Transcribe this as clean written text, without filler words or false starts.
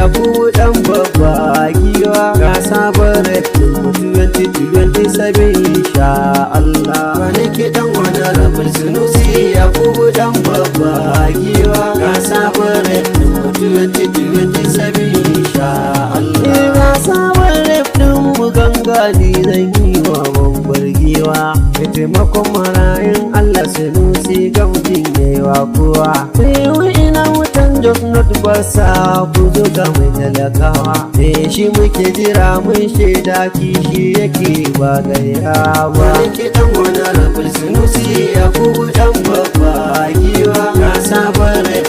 ya ku dan babba giwa ga sabon rap 2027 insha Allah wani kiɗan wani rabin Sunusi ya ku dan babba giwa ga sabon rap 2027 insha Allah ga sabon rap din mu gangani zan yi wa babbar giwa da taimakon marayun Allah Sunusi gamjin yayiwa kowa sai ina wutan Jos not basa ku zo ga mai talakawa shi muke jira mun shaida kishi yake ba gaya ba kiɗan wani rabin Sunusi ya ku dan babba giwa ga sabon rap